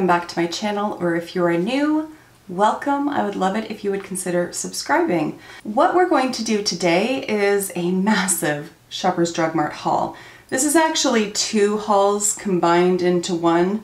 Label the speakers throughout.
Speaker 1: welcome back to my channel, or if you are new, welcome. I would love it if you would consider subscribing. What we're going to do today is a massive Shoppers Drug Mart haul. This is actually two hauls combined into one.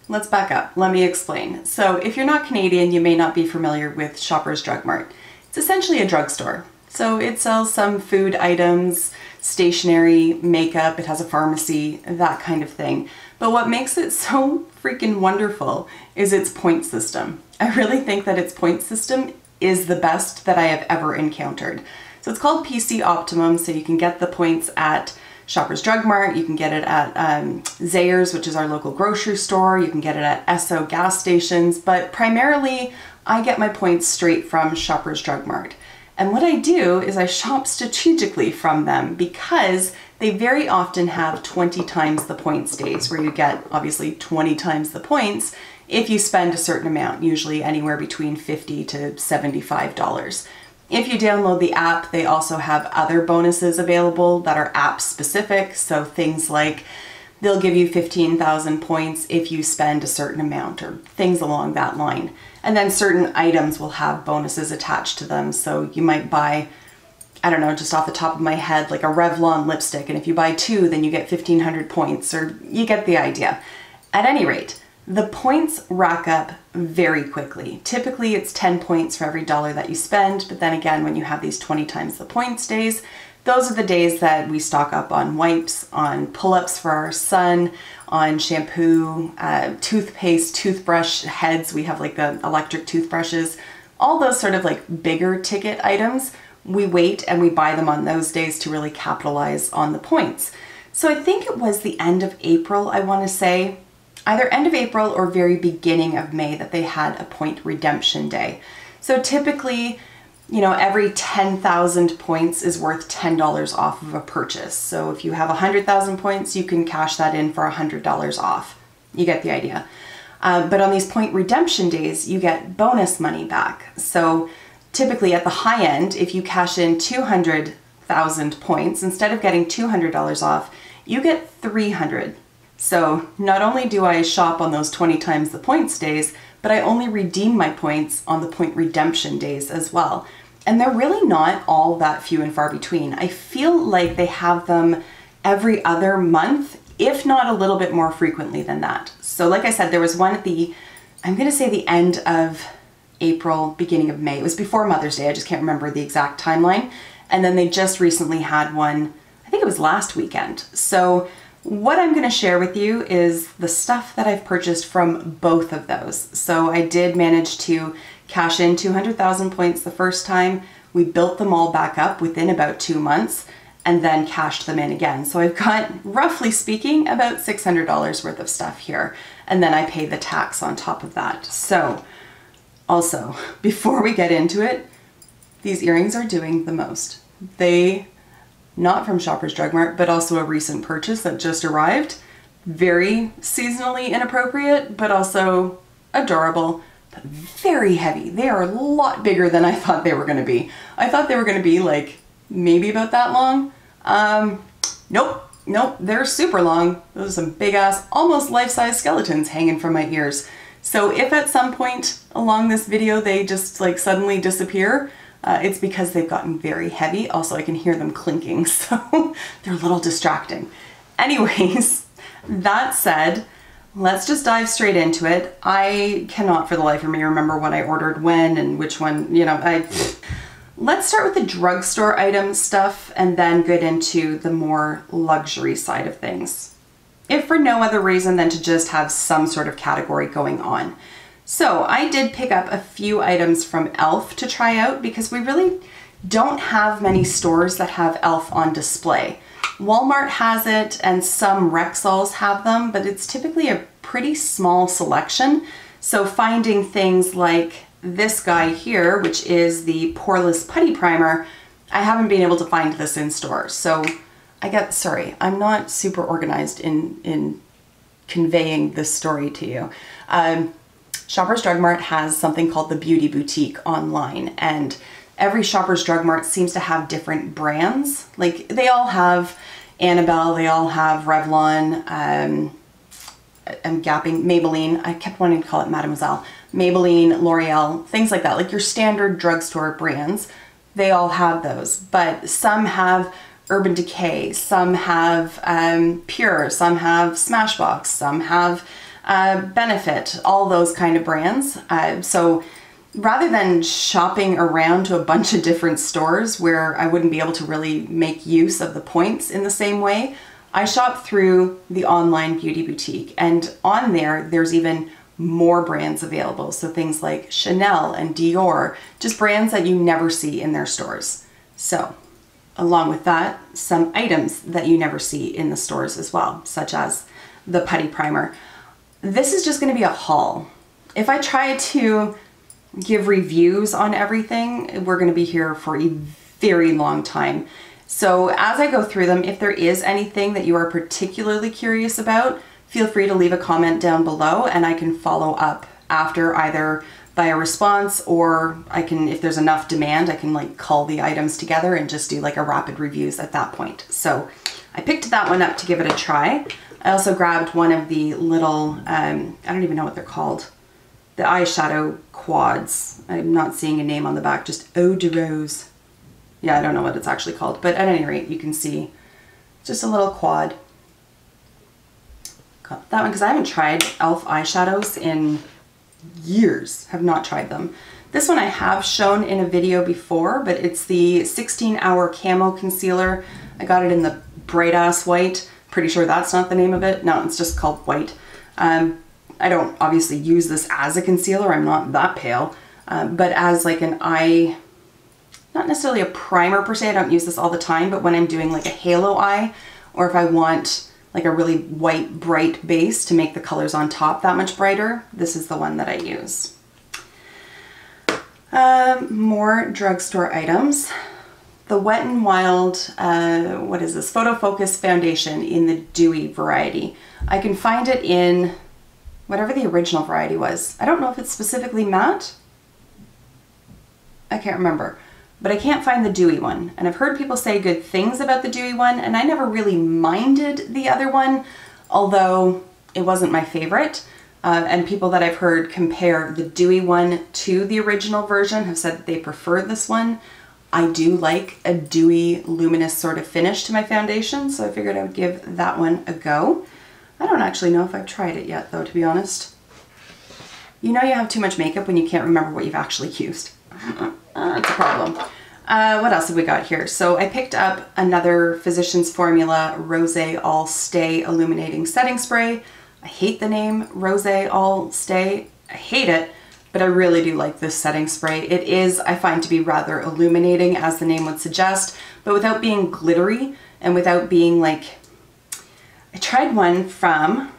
Speaker 1: Let's back up. Let me explain. So if you're not Canadian, you may not be familiar with Shoppers Drug Mart. It's essentially a drugstore. So it sells some food items, stationery, makeup, it has a pharmacy, that kind of thing. But what makes it so freaking wonderful is its point system. I really think that its point system is the best that I have ever encountered. So it's called PC Optimum, so you can get the points at Shoppers Drug Mart, you can get it at Zayre's, which is our local grocery store, you can get it at Esso gas stations, but primarily I get my points straight from Shoppers Drug Mart. And what I do is I shop strategically from them because they very often have 20 times the points days, where you get obviously 20 times the points if you spend a certain amount, usually anywhere between $50 to $75. If you download the app, they also have other bonuses available that are app specific. So things like they'll give you 15,000 points if you spend a certain amount, or things along that line. And then certain items will have bonuses attached to them. So you might buy, I don't know, just off the top of my head, like a Revlon lipstick. And if you buy two, then you get 1,500 points, or you get the idea. At any rate, the points rack up very quickly. Typically it's 10 points for every dollar that you spend. But then again, when you have these 20 times the points days, those are the days that we stock up on wipes, on pull-ups for our son, on shampoo, toothpaste, toothbrush heads. We have like the electric toothbrushes, all those sort of like bigger ticket items. We wait and we buy them on those days to really capitalize on the points. So I think it was the end of April, I want to say, either end of April or very beginning of May, that they had a point redemption day. So typically, you know, every 10,000 points is worth $10 off of a purchase. So if you have 100,000 points, you can cash that in for $100 off. You get the idea. But on these point redemption days, you get bonus money back. So typically at the high end, if you cash in 200,000 points, instead of getting $200 off, you get 300. So not only do I shop on those 20 times the points days, but I only redeem my points on the point redemption days as well. And they're really not all that few and far between. I feel like they have them every other month, if not a little bit more frequently than that. So like I said, there was one at the, I'm gonna say the end of April, beginning of May. It was before Mother's Day, I just can't remember the exact timeline. And then they just recently had one, I think it was last weekend. So what I'm going to share with you is the stuff that I've purchased from both of those. So I did manage to cash in 200,000 points the first time. We built them all back up within about 2 months and then cashed them in again. So I've got, roughly speaking, about $600 worth of stuff here. And then I pay the tax on top of that. So also, before we get into it, these earrings are doing the most. They, not from Shoppers Drug Mart, but also a recent purchase that just arrived. Very seasonally inappropriate, but also adorable, but very heavy. They are a lot bigger than I thought they were gonna be. I thought they were gonna be like, maybe about that long. Nope, they're super long. Those are some big ass, almost life-size skeletons hanging from my ears. So if at some point along this video they just like suddenly disappear, it's because they've gotten very heavy. Also, I can hear them clinking, so they're a little distracting. Anyways, that said, let's just dive straight into it. I cannot for the life of me remember what I ordered when and which one, you know, Let's start with the drugstore item stuff and then get into the more luxury side of things, if for no other reason than to just have some sort of category going on. So I did pick up a few items from e.l.f. to try out because we really don't have many stores that have e.l.f. on display. Walmart has it and some Rexalls have them, but it's typically a pretty small selection. So finding things like this guy here, which is the Poreless Putty Primer, I haven't been able to find this in store. So sorry, I'm not super organized in conveying this story to you. Shoppers Drug Mart has something called the Beauty Boutique online, and every Shoppers Drug Mart seems to have different brands. Like they all have Annabelle, they all have Revlon, I'm gapping, Maybelline, I kept wanting to call it Mademoiselle, Maybelline, L'Oreal, things like that, like your standard drugstore brands, they all have those, but some have Urban Decay, some have Pure, some have Smashbox, some have Benefit, all those kind of brands. So rather than shopping around to a bunch of different stores where I wouldn't be able to really make use of the points in the same way, I shop through the online beauty boutique, and on there, there's even more brands available. So things like Chanel and Dior, just brands that you never see in their stores. So along with that, some items that you never see in the stores as well, such as the Putty primer. This is just gonna be a haul. If I try to give reviews on everything, we're gonna be here for a very long time. So as I go through them, if there is anything that you are particularly curious about, feel free to leave a comment down below and I can follow up after, either via response, or I can, if there's enough demand, I can like cull the items together and just do like a rapid reviews at that point. So I picked that one up to give it a try. I also grabbed one of the little, I don't even know what they're called, the Eyeshadow Quads. I'm not seeing a name on the back, just Eau de Rose. Yeah, I don't know what it's actually called, but at any rate, you can see just a little quad. Got that one because I haven't tried e.l.f. eyeshadows in years, have not tried them. This one I have shown in a video before, but it's the 16-hour Camo Concealer. I got it in the bright ass white. Pretty sure that's not the name of it. No, it's just called white. I don't obviously use this as a concealer, I'm not that pale, but as like an eye, not necessarily a primer per se, I don't use this all the time, but when I'm doing like a halo eye, or if I want like a really white, bright base to make the colors on top that much brighter, this is the one that I use. More drugstore items. The Wet n Wild, what is this? Photo Focus Foundation in the Dewy variety. I can find it in whatever the original variety was. I don't know if it's specifically matte. I can't remember. But I can't find the dewy one, and I've heard people say good things about the dewy one, and I never really minded the other one, although it wasn't my favorite. And people that I've heard compare the dewy one to the original version have said that they prefer this one. I do like a dewy, luminous sort of finish to my foundation, so I figured I would give that one a go. I don't actually know if I've tried it yet, though, to be honest. You know you have too much makeup when you can't remember what you've actually used. That's a problem. What else have we got here? So I picked up another Physicians Formula Rose All Stay Illuminating Setting Spray. I hate the name Rose All Stay. I hate it, but I really do like this setting spray. It is, I find, to be rather illuminating, as the name would suggest, but without being glittery and without being like, I tried one from,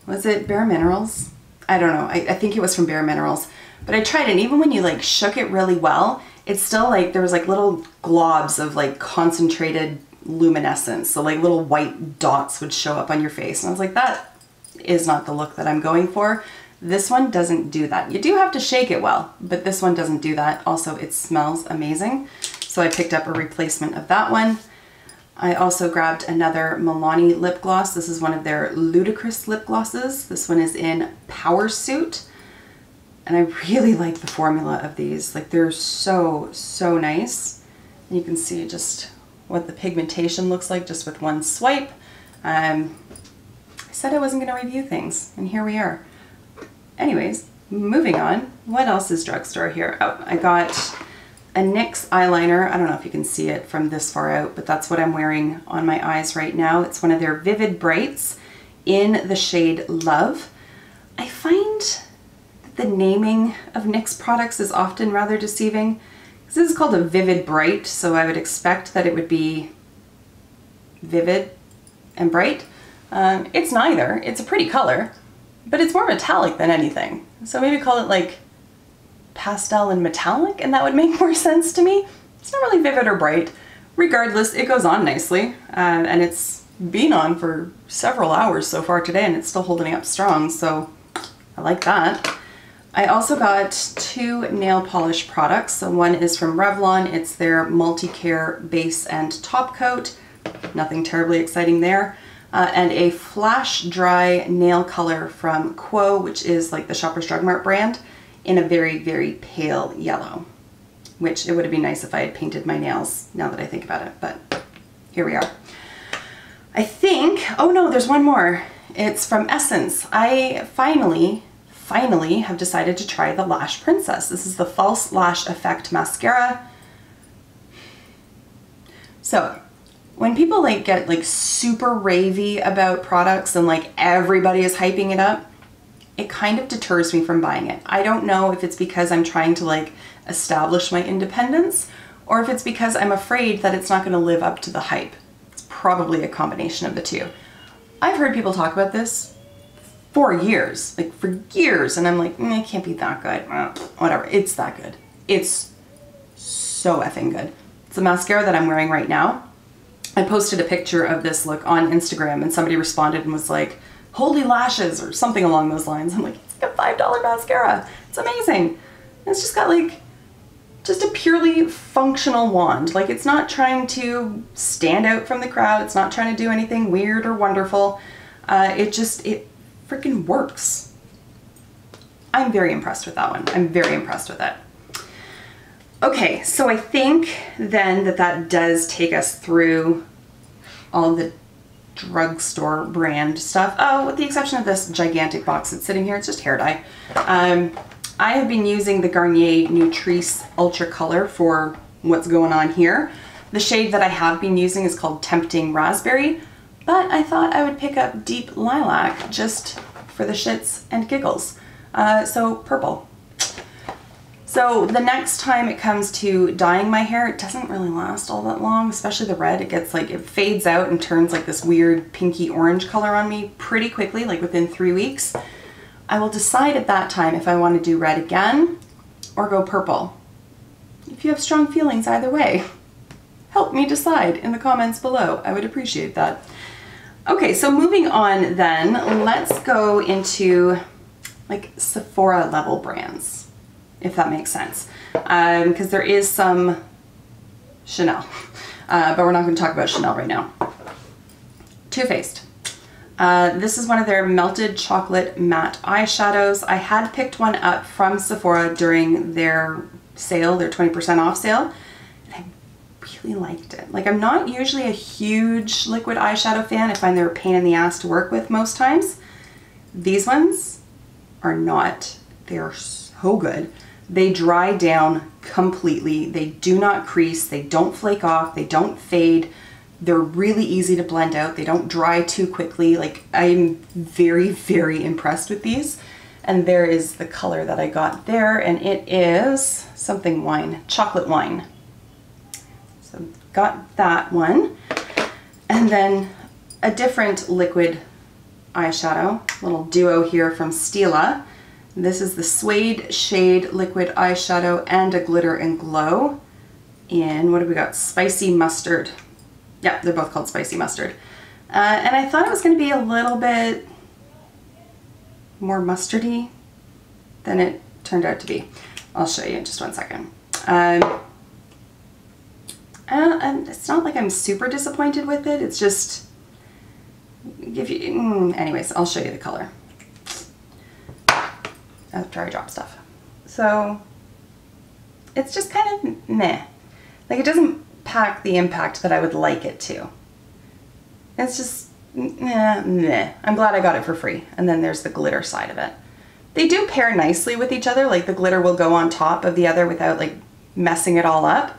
Speaker 1: was it Bare Minerals? I don't know. I think it was from Bare Minerals. But I tried it, and even when you like shook it really well, it's still like, there was like little globs of like concentrated luminescence. So like little white dots would show up on your face. And I was like, that is not the look that I'm going for. This one doesn't do that. You do have to shake it well, but this one doesn't do that. Also, it smells amazing. So I picked up a replacement of that one. I also grabbed another Milani lip gloss. This is one of their Ludicrous lip glosses. This one is in Power Suit. And I really like the formula of these. Like, they're so, so nice. And you can see just what the pigmentation looks like just with one swipe. I said I wasn't going to review things, and here we are. Anyways, moving on. What else is drugstore here? Oh, I got a NYX eyeliner. I don't know if you can see it from this far out, but that's what I'm wearing on my eyes right now. It's one of their Vivid Brights in the shade Love. I find the naming of NYX products is often rather deceiving. This is called a Vivid Bright, so I would expect that it would be vivid and bright. It's neither. It's a pretty color, but it's more metallic than anything. So maybe call it like pastel and metallic, and that would make more sense to me. It's not really vivid or bright. Regardless, it goes on nicely, and it's been on for several hours so far today, and it's still holding up strong, so I like that. I also got two nail polish products. So one is from Revlon. It's their Multi-Care Base and Top Coat. Nothing terribly exciting there. and a Flash Dry nail color from Quo, which is like the Shoppers Drug Mart brand, in a very, very pale yellow, which it would have been nice if I had painted my nails now that I think about it, but here we are. I think, oh no, there's one more. It's from Essence. I finally have decided to try the Lash Princess. This is the False Lash Effect Mascara. So when people like get like super ravey about products and like everybody is hyping it up, it kind of deters me from buying it. I don't know if it's because I'm trying to like establish my independence or if it's because I'm afraid that it's not going to live up to the hype. It's probably a combination of the two. I've heard people talk about this for years, like for years, and I'm like, it can't be that good. Whatever, it's that good. It's so effing good. It's the mascara that I'm wearing right now. I posted a picture of this look on Instagram and somebody responded and was like, holy lashes, or something along those lines. I'm like, it's like a $5 mascara. It's amazing. And it's just got like, just a purely functional wand. Like it's not trying to stand out from the crowd. It's not trying to do anything weird or wonderful. It freaking works. I'm very impressed with that one. I'm very impressed with it. Okay, so I think then that does take us through all the drugstore brand stuff. Oh, with the exception of this gigantic box that's sitting here, it's just hair dye. I have been using the Garnier Nutrice Ultra Color for what's going on here. The shade that I have been using is called Tempting Raspberry, but I thought I would pick up Deep Lilac just for the shits and giggles. So purple. So the next time it comes to dyeing my hair, it doesn't really last all that long, especially the red. It gets like, it fades out and turns like this weird pinky orange color on me pretty quickly, like within 3 weeks. I will decide at that time if I want to do red again or go purple. If you have strong feelings either way, help me decide in the comments below. I would appreciate that. Okay, so moving on then, let's go into like Sephora level brands, if that makes sense. Because there is some Chanel, but we're not going to talk about Chanel right now. Too Faced. This is one of their melted chocolate matte eyeshadows. I had picked one up from Sephora during their sale, their 20% off sale, and I really liked it. Like, I'm not usually a huge liquid eyeshadow fan. I find they're a pain in the ass to work with most times. These ones are not. They're so good. They dry down completely. They do not crease. They don't flake off. They don't fade. They're really easy to blend out. They don't dry too quickly. Like, I'm very, very impressed with these. And there is the color that I got there, and it is something wine, chocolate wine. So got that one. And then a different liquid eyeshadow, little duo here from Stila. This is the Suede Shade Liquid Eyeshadow and a Glitter and Glow in, what have we got? Spicy Mustard. Yeah, they're both called Spicy Mustard. And I thought it was going to be a little bit more mustardy than it turned out to be. I'll show you in just one second. And it's not like I'm super disappointed with it. It's just, anyways, I'll show you the color after I drop stuff. So it's just kind of meh. Like, it doesn't pack the impact that I would like it to. It's just meh. I'm glad I got it for free. And then there's the glitter side of it. They do pair nicely with each other. Like, the glitter will go on top of the other without like messing it all up.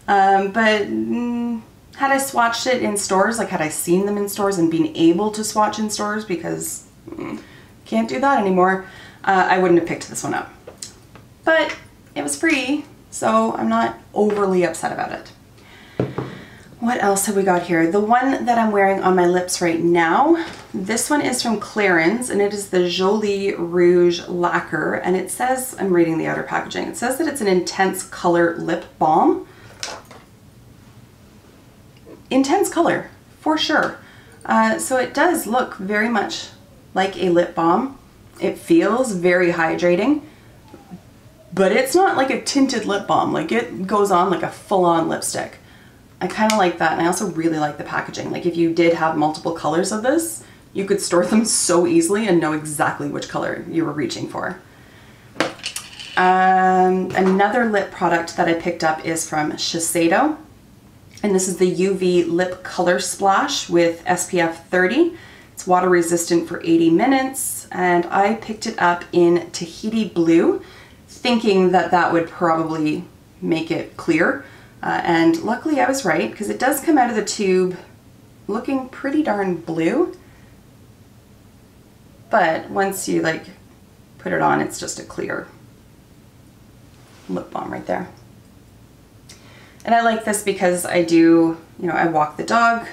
Speaker 1: But had I swatched it in stores, like had I seen them in stores and been able to swatch in stores, because can't do that anymore, I wouldn't have picked this one up. But it was free, so I'm not overly upset about it. What else have we got here? The one that I'm wearing on my lips right now, this one is from Clarins, and it is the Jolie Rouge Lacquer, and it says, I'm reading the outer packaging, it says that it's an intense color lip balm. Intense color, for sure. So it does look very much like a lip balm. It feels very hydrating, but it's not like a tinted lip balm. Like, it goes on like a full-on lipstick. I kind of like that, and I also really like the packaging. Like if you did have multiple colors of this, you could store them so easily and know exactly which color you were reaching for. Another lip product that I picked up is from Shiseido, and this is the UV Lip Color Splash with SPF 30. It's water resistant for 80 minutes, and I picked it up in Tahiti Blue, thinking that that would probably make it clear. And luckily I was right, because it does come out of the tube looking pretty darn blue. But once you like put it on, it's just a clear lip balm right there. And I like this because I do, you know, I walk the dog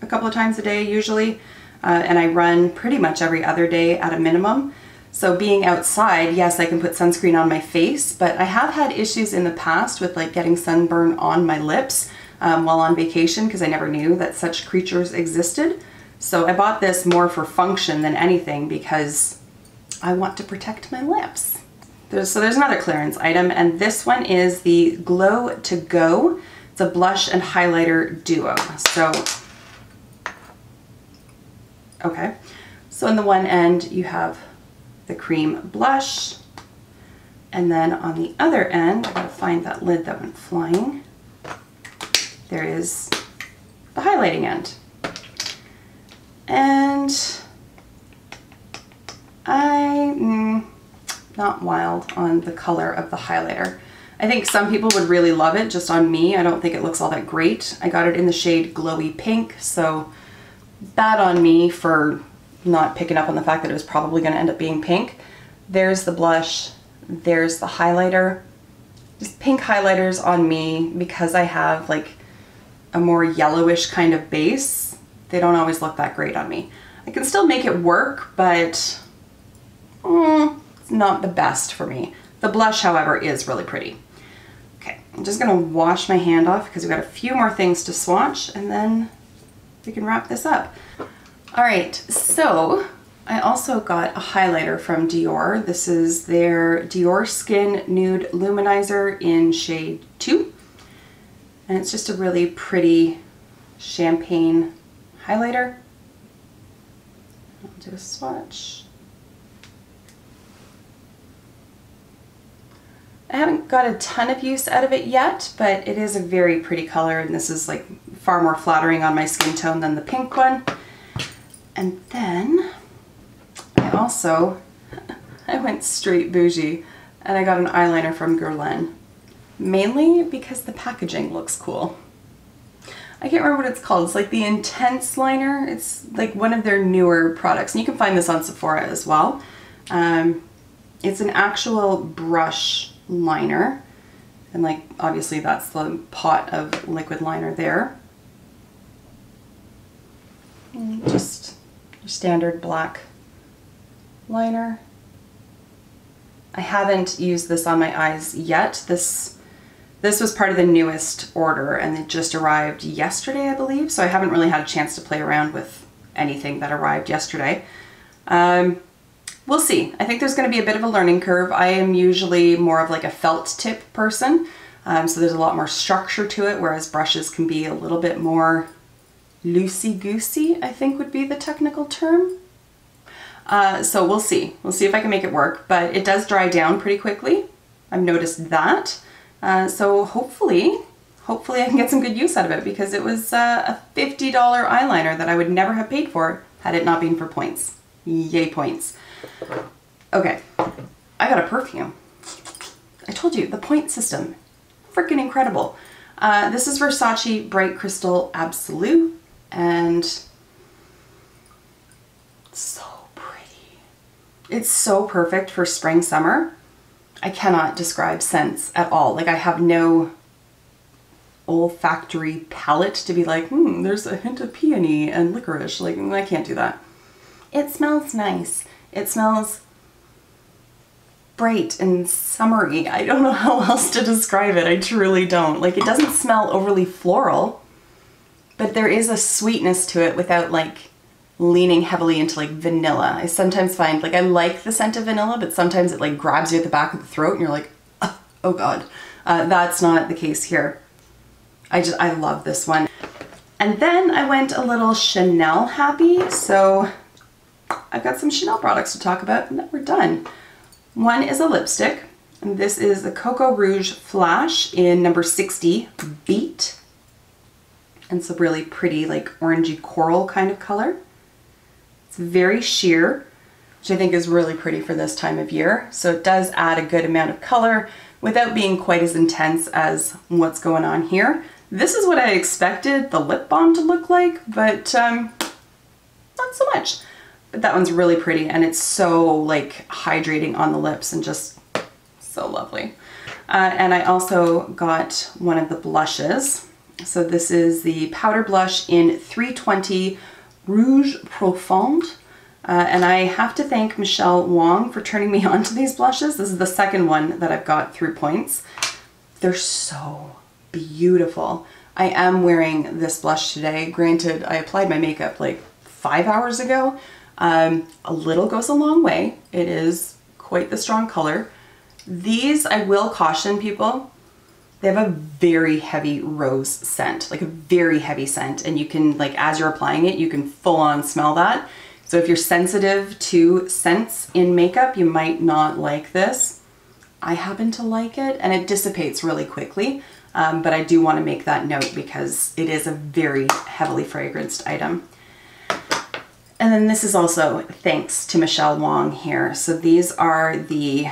Speaker 1: a couple of times a day usually, and I run pretty much every other day at a minimum. So being outside, yes, I can put sunscreen on my face, but I have had issues in the past with like getting sunburn on my lips while on vacation, because I never knew that such creatures existed. So I bought this more for function than anything, because I want to protect my lips. So there's another clearance item, and this one is the Glow to Go. It's a blush and highlighter duo. So, okay. So on the one end you have the cream blush, and then on the other end, I gotta find that lid that went flying. There is the highlighting end. And I'm not wild on the color of the highlighter. I think some people would really love it. Just on me, I don't think it looks all that great. I got it in the shade Glowy Pink, so bad on me for not picking up on the fact that it was probably going to end up being pink. There's the blush, there's the highlighter. Just pink highlighters on me, because I have like a more yellowish kind of base. They don't always look that great on me. I can still make it work, but it's not the best for me. The blush, however, is really pretty. Okay, I'm just gonna wash my hand off because we've got a few more things to swatch, and then we can wrap this up. All right, so I also got a highlighter from Dior. This is their Dior Skin Nude Luminizer in shade 2. And it's just a really pretty champagne highlighter. I'll do a swatch. I haven't got a ton of use out of it yet, but it is a very pretty color, and this is like far more flattering on my skin tone than the pink one. And then I went straight bougie, and I got an eyeliner from Guerlain, mainly because the packaging looks cool. I can't remember what it's called. It's like the Intense Liner. It's like one of their newer products, and you can find this on Sephora as well. It's an actual brush liner, and like obviously that's the pot of liquid liner there. And just your standard black liner. I haven't used this on my eyes yet. This was part of the newest order, and it just arrived yesterday, I believe, so I haven't really had a chance to play around with anything that arrived yesterday. We'll see. I think there's going to be a bit of a learning curve. I am usually more of like a felt tip person, so there's a lot more structure to it, whereas brushes can be a little bit more loosey-goosey, I think would be the technical term. So we'll see. We'll see if I can make it work, but it does dry down pretty quickly. I've noticed that. So hopefully I can get some good use out of it, because it was a $50 eyeliner that I would never have paid for had it not been for points. Yay, points. Okay, I got a perfume. I told you, the point system, freaking incredible. This is Versace Bright Crystal Absolute, and so pretty. It's so perfect for spring, summer. I cannot describe scents at all. Like, I have no olfactory palette to be like, there's a hint of peony and licorice. Like, I can't do that. It smells nice. It smells bright and summery. I don't know how else to describe it. I truly don't. Like, it doesn't smell overly floral, but there is a sweetness to it without like leaning heavily into like vanilla. I sometimes find like I like the scent of vanilla, but sometimes it like grabs you at the back of the throat and you're like, oh God. That's not the case here. I love this one. And then I went a little Chanel happy, so I've got some Chanel products to talk about and then we're done. One is a lipstick, and this is the Coco Rouge Flash in number 60, Beet. And it's a really pretty, like orangey coral kind of color. It's very sheer, which I think is really pretty for this time of year. So it does add a good amount of color without being quite as intense as what's going on here. This is what I expected the lip balm to look like, but not so much. But that one's really pretty, and it's so like hydrating on the lips and just so lovely. And I also got one of the blushes. So this is the powder blush in 320 Rouge Profonde. And I have to thank Michelle Wong for turning me on to these blushes. This is the second one that I've got through points. They're so beautiful. I am wearing this blush today. Granted, I applied my makeup like 5 hours ago. A little goes a long way. It is quite the strong color. These, I will caution people, they have a very heavy rose scent, like a very heavy scent. And you can, like, as you're applying it, you can full on smell that. So if you're sensitive to scents in makeup, you might not like this. I happen to like it, and it dissipates really quickly. But I do want to make that note because it is a very heavily fragranced item. And then this is also thanks to Michelle Wong here. So these are the,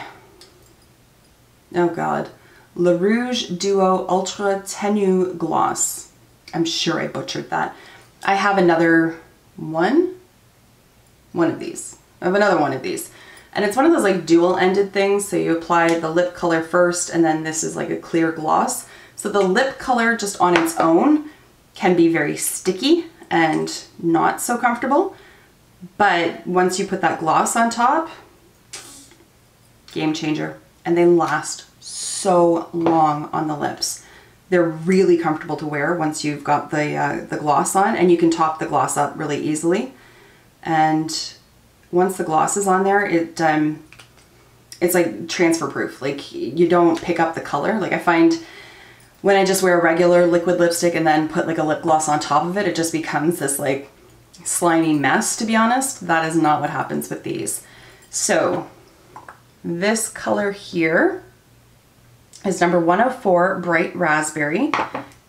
Speaker 1: oh God, Le Rouge Duo Ultra Tenue Gloss. I'm sure I butchered that. I have another one of these. I have another one of these. And it's one of those like dual-ended things. So you apply the lip color first, and then this is like a clear gloss. So the lip color just on its own can be very sticky and not so comfortable. But once you put that gloss on top, game changer. And they last so long on the lips. They're really comfortable to wear once you've got the gloss on, and you can top the gloss up really easily. And once the gloss is on there, it's like transfer proof. Like you don't pick up the color. Like I find when I just wear a regular liquid lipstick and then put like a lip gloss on top of it, it just becomes this like slimy mess, to be honest. That is not what happens with these. So this color here is number 104, Bright Raspberry.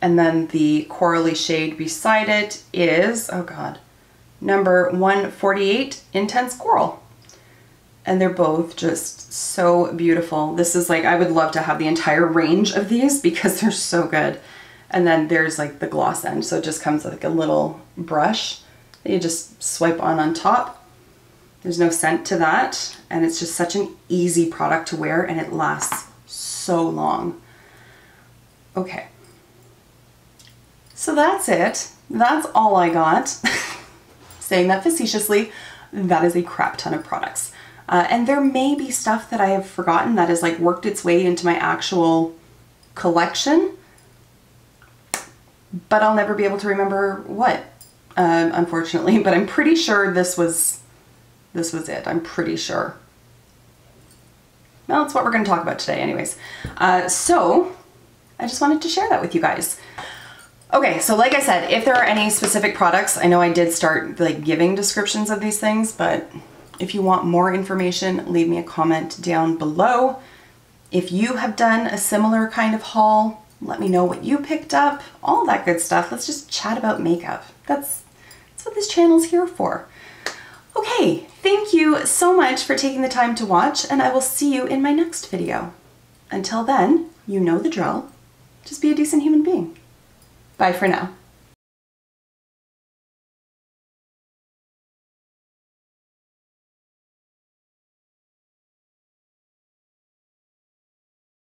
Speaker 1: And then the corally shade beside it is, oh God, number 148, Intense Coral. And they're both just so beautiful. This is like, I would love to have the entire range of these because they're so good. And then there's like the gloss end. So it just comes with like a little brush that you just swipe on top. There's no scent to that. And it's just such an easy product to wear, and it lasts so long. Okay. So that's it. That's all I got. Saying that facetiously, that is a crap ton of products. And there may be stuff that I have forgotten that has like worked its way into my actual collection, but I'll never be able to remember what, unfortunately. But I'm pretty sure this was it. I'm pretty sure. Well, that's what we're going to talk about today anyways. So I just wanted to share that with you guys. Okay, so like I said, if there are any specific products, I know I did start like giving descriptions of these things, but if you want more information, leave me a comment down below. If you have done a similar kind of haul, let me know what you picked up, all that good stuff. Let's just chat about makeup. That's what this channel's here for. Okay, thank you so much for taking the time to watch, and I will see you in my next video. Until then, you know the drill. Just be a decent human being. Bye for now.